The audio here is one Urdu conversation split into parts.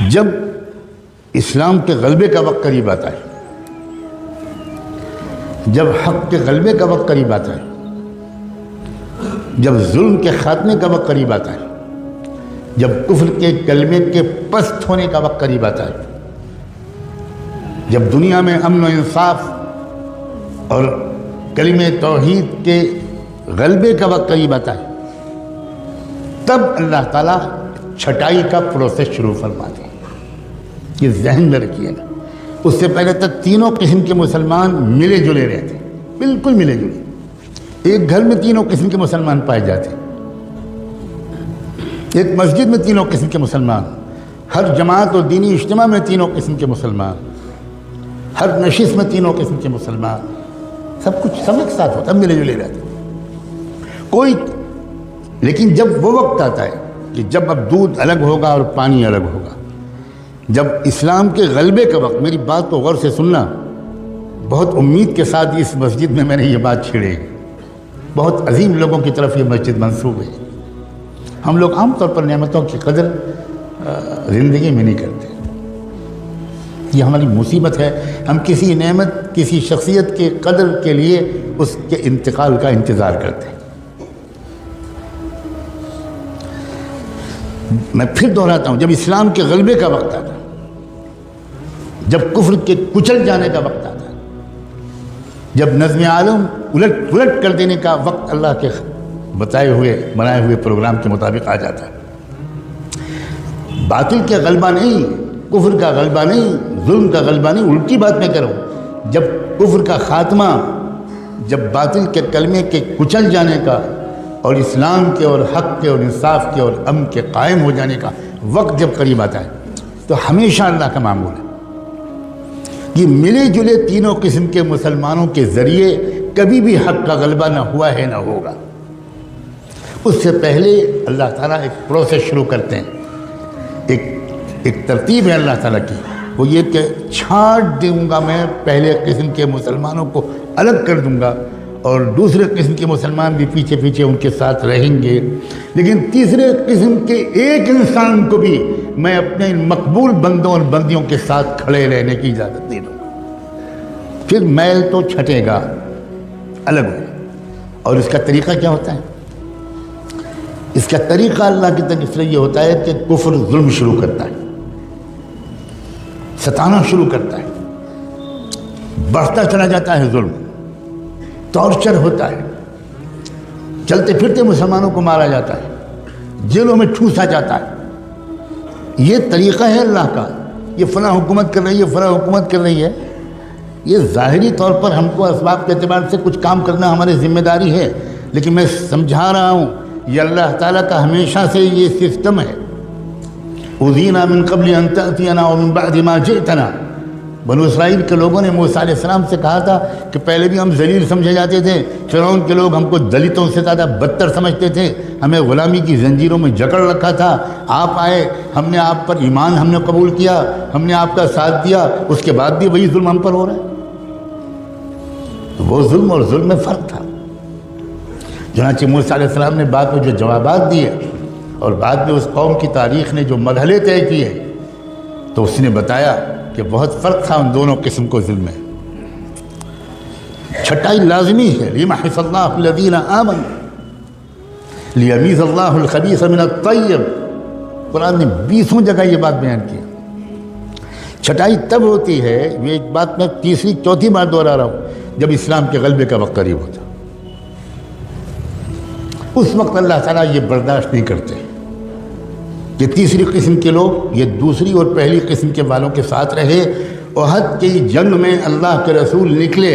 جب اسلام کے غلبے کا وقت قریب آتا ہے، جب حق کے غلبے کا وقت قریب آتا ہے، جب ظلم کے خاتمے کا وقت قریب آتا ہے، جب کفر کے کلمے کے پست ہونے کا وقت قریب آتا ہے، جب دنیا میں امن و انصاف اور کلمہ توحید کے غلبے کا وقت قریب آتا ہے، تب اللہ تعالیٰ چھٹائی کا پروسیس شروع فرماتے ہیں۔ یہ ذہن میں رکھیے گا، اس سے پہلے تک تینوں قسم کے مسلمان ملے جلے رہتے ہیں، بالکل ملے جلے، ایک گھر میں تینوں قسم کے مسلمان پائے جاتے ہیں، ایک مسجد میں تینوں قسم کے مسلمان، ہر جماعت اور دینی اجتماع میں تینوں قسم کے مسلمان، ہر نشست میں تینوں قسم کے مسلمان، سب کچھ سب ایک ساتھ ہوتا ہے، ملے جلے رہتے ہیں کوئی۔ لیکن جب وہ وقت آتا ہے کہ جب اب دودھ الگ ہوگا اور پانی الگ ہوگا، جب اسلام کے غلبے کا وقت، میری بات کو غور سے سننا، بہت امید کے ساتھ اس مسجد میں نے یہ بات چھیڑی، بہت عظیم لوگوں کی طرف یہ مسجد منسوب ہے۔ ہم لوگ عام طور پر نعمتوں کی قدر زندگی میں نہیں کرتے، یہ ہماری مصیبت ہے۔ ہم کسی نعمت، کسی شخصیت کے قدر کے لیے اس کے انتقال کا انتظار کرتے ہیں۔ میں پھر دہراتا ہوں، جب اسلام کے غلبے کا وقت آتا ہے، جب کفر کے کچل جانے کا وقت آتا ہے، جب نظم عالم الٹ پلٹ کر دینے کا وقت اللہ کے بنائے ہوئے پروگرام کے مطابق آ جاتا ہے، باطل کا غلبہ نہیں، کفر کا غلبہ نہیں، ظلم کا غلبہ نہیں، الٹی بات میں کروں، جب کفر کا خاتمہ، جب باطل کے کلمے کے کچل جانے کا اور اسلام کے اور حق کے اور انصاف کے اور امن کے قائم ہو جانے کا وقت جب قریب آتا ہے، تو ہمیشہ اللہ کا معمول ہے یہ ملے جلے تینوں قسم کے مسلمانوں کے ذریعے کبھی بھی حق کا غلبہ نہ ہوا ہے نہ ہوگا۔ اس سے پہلے اللہ تعالیٰ ایک پروسیس شروع کرتے ہیں، ایک ترتیب ہے اللہ تعالیٰ کی، وہ یہ کہ چھانٹ دوں گا میں، پہلے قسم کے مسلمانوں کو الگ کر دوں گا اور دوسرے قسم کے مسلمان بھی پیچھے پیچھے ان کے ساتھ رہیں گے، لیکن تیسرے قسم کے ایک انسان کو بھی میں اپنے مقبول بندوں اور بندیوں کے ساتھ کھڑے رہنے کی اجازت نہیں دوں گا۔ پھر میل تو چھٹے گا، الگ ہوگا۔ اور اس کا طریقہ کیا ہوتا ہے؟ اس کا طریقہ اللہ کی طرف سے یہ ہوتا ہے کہ کفر ظلم شروع کرتا ہے، ستانا شروع کرتا ہے، بڑھتا چلا جاتا ہے ظلم، ٹارچر ہوتا ہے، چلتے پھرتے مسلمانوں کو مارا جاتا ہے، جیلوں میں ٹھوسا جاتا ہے۔ یہ طریقہ ہے اللہ کا، یہ فلاں حکومت کر رہی ہے، فلاں حکومت کر رہی ہے، یہ ظاہری طور پر ہم کو اسباب کے اعتبار سے کچھ کام کرنا ہماری ذمہ داری ہے، لیکن میں سمجھا رہا ہوں یہ اللہ تعالیٰ کا ہمیشہ سے یہ سسٹم ہے۔ اُذِينَا مِن قَبْلِ أَن تَأْتِيَنَا وَمِن بَعْدِ مَا جِئْتَنَا، بنو اسرائیل کے لوگوں نے موسیٰ علیہ السلام سے کہا تھا کہ پہلے بھی ہم ذلیل سمجھے جاتے تھے، فرعون کے لوگ ہم کو دلتوں سے زیادہ بدتر سمجھتے تھے، ہمیں غلامی کی زنجیروں میں جکڑ رکھا تھا، آپ آئے، ہم نے آپ پر ایمان ہم نے قبول کیا، ہم نے آپ کا ساتھ دیا، اس کے بعد بھی وہی ظلم ہم پر ہو رہا ہے۔ وہ ظلم اور ظلم میں فرق تھا۔ چنانچہ موسیٰ علیہ السلام نے بعد میں جو جوابات دیے اور بعد میں اس قوم کی تاریخ نے جو مرحلے طے کیے، تو اس نے بتایا کہ بہت فرق تھا ان دونوں قسم کو ظلم میں۔ چھٹائی لازمی ہے، لِيَمْحِصَ اللَّهُ الَّذِينَ آمَنُوا لِيَمِيزَ اللَّهُ الْخَبِيثَ مِنَ الطَّيِّبِ، قرآن نے 20 جگہ یہ بات بیان کی۔ چھٹائی تب ہوتی ہے، یہ ایک بات میں تیسری چوتھی بار دوہرا رہا ہوں، جب اسلام کے غلبے کا وقت قریب ہوتا، اس وقت اللہ تعالیٰ یہ برداشت نہیں کرتے کہ تیسری قسم کے لوگ یہ دوسری اور پہلی قسم کے والوں کے ساتھ رہے۔ احد کی جنگ میں اللہ کے رسول نکلے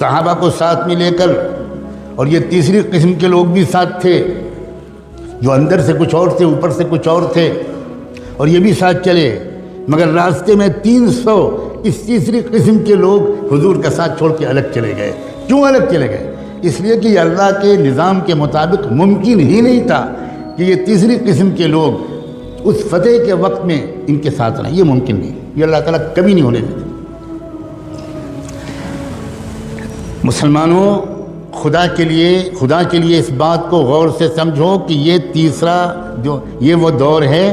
صحابہ کو ساتھ میں لے کر، اور یہ تیسری قسم کے لوگ بھی ساتھ تھے، جو اندر سے کچھ اور تھے، اوپر سے کچھ اور تھے، اور یہ بھی ساتھ چلے، مگر راستے میں 300 اس تیسری قسم کے لوگ حضور کا ساتھ چھوڑ کے الگ چلے گئے۔ کیوں الگ چلے گئے؟ اس لیے کہ یہ اللہ کے نظام کے مطابق ممکن ہی نہیں تھا کہ یہ تیسری قسم کے لوگ اس فتح کے وقت میں ان کے ساتھ رہیں، یہ ممکن نہیں، یہ اللہ تعالیٰ کبھی نہیں ہونے دیتے۔ مسلمانوں، خدا کے لیے اس بات کو غور سے سمجھو کہ یہ تیسرا یہ وہ دور ہے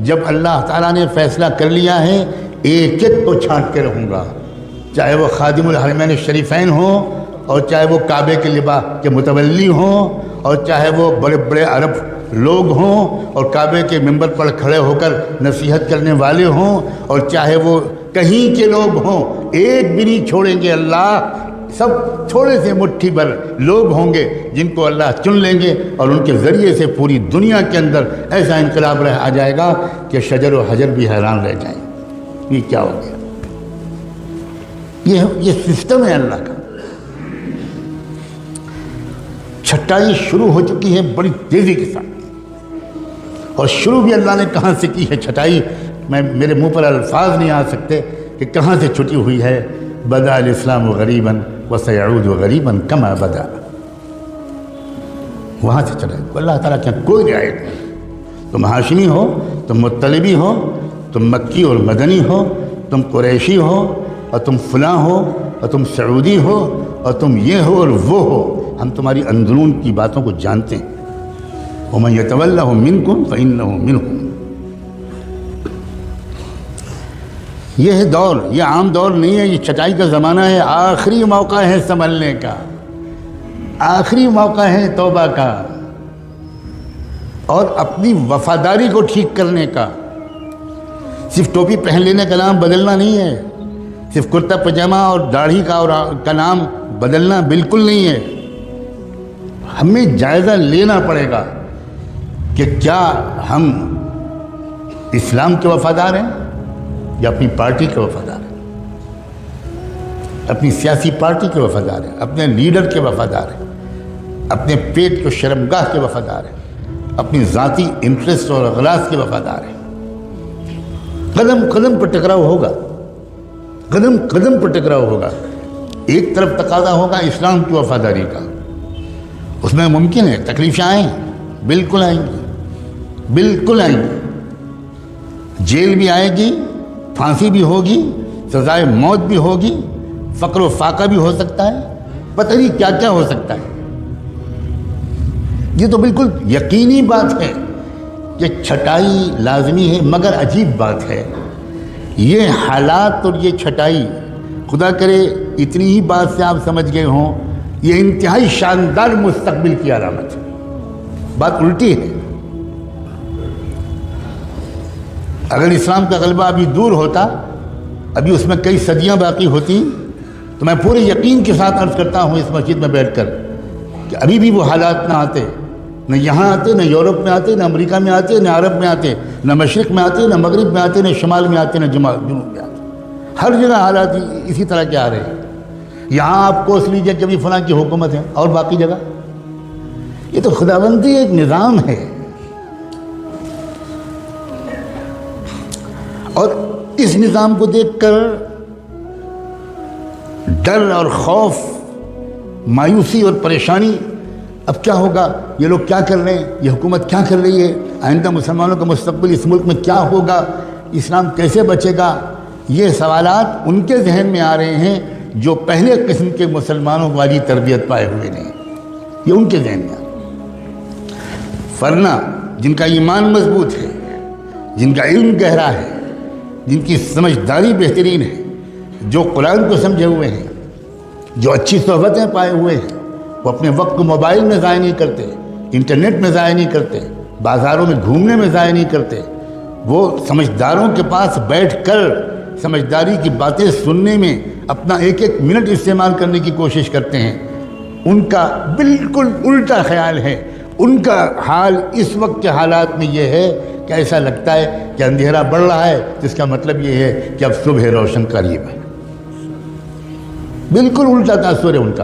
جب اللہ تعالیٰ نے فیصلہ کر لیا ہے ایک ایک کو چھانٹ کے رہوں گا، چاہے وہ خادم الحرمین الشریفین ہوں، اور چاہے وہ کعبے کے لباس کے متولی ہوں، اور چاہے وہ بڑے بڑے عرب لوگ ہوں اور کعبے کے ممبر پر کھڑے ہو کر نصیحت کرنے والے ہوں، اور چاہے وہ کہیں کے لوگ ہوں، ایک بھی نہیں چھوڑیں گے اللہ۔ سب تھوڑے سے مٹھی بھر لوگ ہوں گے جن کو اللہ چن لیں گے، اور ان کے ذریعے سے پوری دنیا کے اندر ایسا انقلاب آ جائے گا کہ شجر و حجر بھی حیران رہ جائیں گے یہ کیا ہو گیا۔ یہ سسٹم ہے اللہ کا۔ چھٹائی شروع ہو چکی ہے بڑی تیزی کے ساتھ، اور شروع بھی اللہ نے کہاں سے کی ہے چھٹائی، میرے منہ پر الفاظ نہیں آ سکتے کہ کہاں سے چھٹی ہوئی ہے۔ بدأ الاسلام غریبا وسيعود غریبا کما بدا، وہاں سے چلا۔ اللہ تعالیٰ کیا کوئی رعایت نہیں، تم ہاشمی ہو، تم مطلبی ہو، تم مکی اور مدنی ہو، تم قریشی ہو، اور تم فلاں ہو، اور تم سعودی ہو، اور تم یہ ہو اور وہ ہو، ہم تمہاری اندرون کی باتوں کو جانتے ہیں۔ وَمَن يَتَوَلَّهُ مِنكُمْ فَإِنَّهُ مِنْهُمْ۔ یہ دور، یہ عام دور نہیں ہے، یہ چھٹائی کا زمانہ ہے، آخری موقع ہے سنبھلنے کا، آخری موقع ہے توبہ کا، اور اپنی وفاداری کو ٹھیک کرنے کا۔ صرف ٹوپی پہن لینے کا نام بدلنا نہیں ہے، صرف کرتا پجامہ اور داڑھی کا نام بدلنا بالکل نہیں ہے۔ ہمیں جائزہ لینا پڑے گا کہ کیا ہم اسلام کے وفادار ہیں یا اپنی پارٹی کے وفادار ہیں، اپنی سیاسی پارٹی کے وفادار ہیں، اپنے لیڈر کے وفادار ہیں، اپنے پیٹ کو شرمگاہ کے وفادار ہیں، اپنی ذاتی انٹرسٹ اور اغراض کے وفادار ہیں۔ قدم قدم پر ٹکراؤ ہوگا، قدم قدم پر ٹکراؤ ہوگا۔ ایک طرف تقاضا ہوگا اسلام کی وفاداری کا، اس میں ممکن ہے تکلیفیں آئیں، بالکل آئیں گی، بالکل آئیں گی، جیل بھی آئے گی، پھانسی بھی ہوگی، سزائے موت بھی ہوگی، فقر و فاقہ بھی ہو سکتا ہے، پتہ نہیں کیا کیا ہو سکتا ہے۔ یہ تو بالکل یقینی بات ہے کہ چھٹائی لازمی ہے، مگر عجیب بات ہے یہ حالات اور یہ چھٹائی، خدا کرے اتنی ہی بات سے آپ سمجھ گئے ہوں، یہ انتہائی شاندار مستقبل کی علامت ہے۔ بات الٹی ہے۔ اگر اسلام کا غلبہ ابھی دور ہوتا، ابھی اس میں کئی صدیاں باقی ہوتی، تو میں پورے یقین کے ساتھ عرض کرتا ہوں اس مسجد میں بیٹھ کر کہ ابھی بھی وہ حالات نہ آتے، نہ یہاں آتے، نہ یورپ میں آتے، نہ امریکہ میں آتے، نہ عرب میں آتے، نہ مشرق میں آتے، نہ مغرب میں آتے، نہ شمال میں آتے، نہ جنوب میں آتے۔ ہر جگہ حالات اسی طرح کے آ رہے ہیں۔ یہاں آپ کوس لیجئے کہ ابھی فلاں کی حکومت ہے، اور باقی جگہ یہ تو خداوندی ایک نظام ہے، اور اس نظام کو دیکھ کر ڈر اور خوف، مایوسی اور پریشانی، اب کیا ہوگا، یہ لوگ کیا کر رہے ہیں، یہ حکومت کیا کر رہی ہے، آئندہ مسلمانوں کا مستقبل اس ملک میں کیا ہوگا، اسلام کیسے بچے گا، یہ سوالات ان کے ذہن میں آ رہے ہیں جو پہلے قسم کے مسلمانوں والی تربیت پائے ہوئے نہیں، یہ ان کے ذہن میں آ رہے ہیں۔ ورنہ جن کا ایمان مضبوط ہے، جن کا علم گہرا ہے، جن کی سمجھداری بہترین ہے، جو قرآن کو سمجھے ہوئے ہیں، جو اچھی صحبتیں پائے ہوئے ہیں، وہ اپنے وقت کو موبائل میں ضائع نہیں کرتے، انٹرنیٹ میں ضائع نہیں کرتے، بازاروں میں گھومنے میں ضائع نہیں کرتے، وہ سمجھداروں کے پاس بیٹھ کر سمجھداری کی باتیں سننے میں اپنا ایک ایک منٹ استعمال کرنے کی کوشش کرتے ہیں۔ ان کا بالکل الٹا خیال ہے، ان کا حال اس وقت کے حالات میں یہ ہے کہ ایسا لگتا ہے کہ اندھیرا بڑھ رہا ہے، جس کا مطلب یہ ہے کہ اب صبح روشن قریب ہے۔ بالکل الٹا تاثر ہے ان کا۔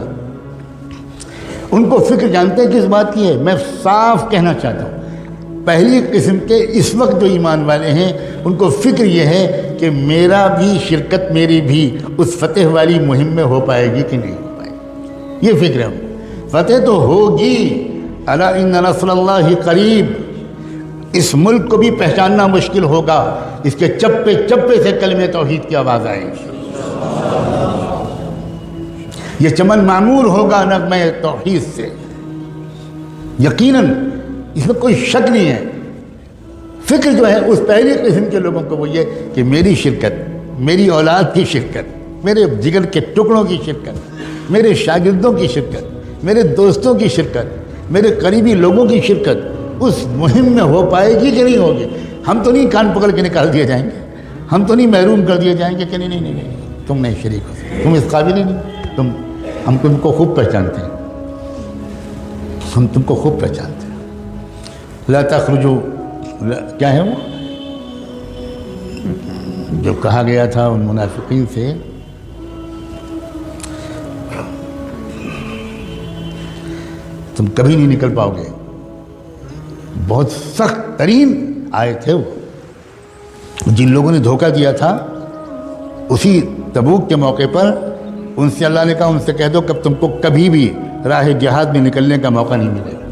ان کو فکر جانتے ہیں کس بات کی ہے، میں صاف کہنا چاہتا ہوں، پہلی قسم کے اس وقت جو ایمان والے ہیں ان کو فکر یہ ہے کہ میرا بھی شرکت، میری بھی اس فتح والی مہم میں ہو پائے گی کہ نہیں ہو پائے گی، یہ فکر ہے۔ فتح تو ہوگی، الا ان نصر اللہ قریب۔ اس ملک کو بھی پہچاننا مشکل ہوگا، اس کے چپے چپے سے کلمہ توحید کی آواز آئے گی، یہ چمن معمور ہوگا نغمہ توحید سے، یقیناً اس میں کوئی شک نہیں ہے۔ فکر جو ہے اس پہلی قسم کے لوگوں کو وہ یہ کہ میری شرکت، میری اولاد کی شرکت، میرے جگر کے ٹکڑوں کی شرکت، میرے شاگردوں کی شرکت، میرے دوستوں کی شرکت، میرے قریبی لوگوں کی شرکت اس مہم میں ہو پائے گی کہ نہیں ہوگی۔ ہم تو نہیں کان پکڑ کے نکال دیے جائیں گے، ہم تو نہیں محروم کر دیے جائیں گے کہ نہیں نہیں نہیں نہیں تم نہیں شریک ہو، تم اس قابل ہی نہیں، ہم تم کو خوب پہچانتے ہیں، ہم تم کو خوب پہچانتے ہیں۔ لا تخرجوا، کیا ہے وہ جو کہا گیا تھا ان منافقین سے، تم کبھی نہیں نکل پاؤ گے، بہت سخت ترین آئے تھے وہ۔ جن لوگوں نے دھوکہ دیا تھا اسی تبوک کے موقع پر ان سے اللہ نے کہا ان سے کہہ دو کہ تم کو کبھی بھی راہ جہاد میں نکلنے کا موقع نہیں ملے گا۔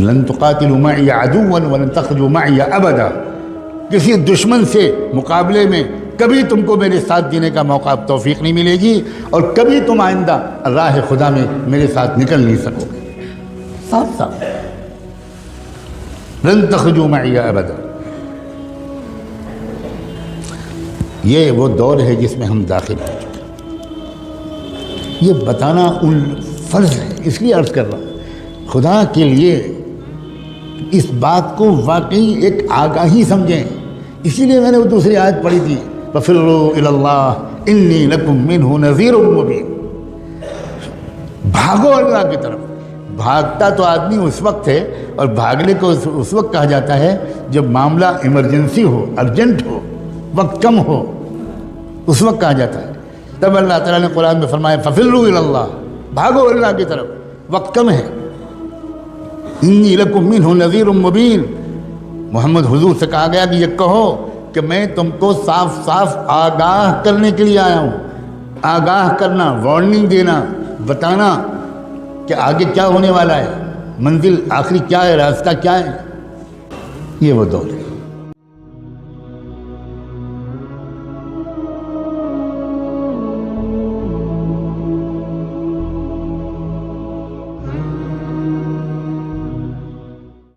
لن تقاتلوا معي عدوا ولن تخرجوا معي ابدا، کسی دشمن سے مقابلے میں کبھی تم کو میرے ساتھ دینے کا موقع توفیق نہیں ملے گی، اور کبھی تم آئندہ راہ خدا میں میرے ساتھ نکل نہیں سکو گے۔ صاف صاف لن تخرجوا معي ابدا۔ یہ وہ دور ہے جس میں ہم داخل ہو چکے، یہ بتانا ان فرض ہے، اس لیے عرض کر رہا ہوں خدا کے لیے اس بات کو واقعی ایک آگاہی سمجھیں۔ اسی لیے میں نے وہ دوسری آیت پڑھی تھی، فَفِرُّوا إِلَى اللَّهِ إِنِّي لَكُمْ مِنْهُ نَذِيرٌ مُبِينٌ۔ بھاگو اللہ کی طرف۔ بھاگتا تو آدمی اس وقت ہے، اور بھاگنے کو اس وقت کہا جاتا ہے جب معاملہ ایمرجنسی ہو، ارجنٹ ہو، وقت کم ہو، اس وقت کہا جاتا ہے۔ تب اللہ تعالیٰ نے قرآن میں فرمایا فَفِرُّوا إِلَى اللَّهِ، بھاگو اللہ کی طرف، وقت کم ہے۔ انی لکم منہ نذیر مبین، محمد حضور سے کہا گیا کہ یہ کہو کہ میں تم کو صاف صاف آگاہ کرنے کے لیے آیا ہوں۔ آگاہ کرنا، وارننگ دینا، بتانا کہ آگے کیا ہونے والا ہے، منزل آخری کیا ہے، راستہ کیا ہے۔ یہ وہ دور ہے۔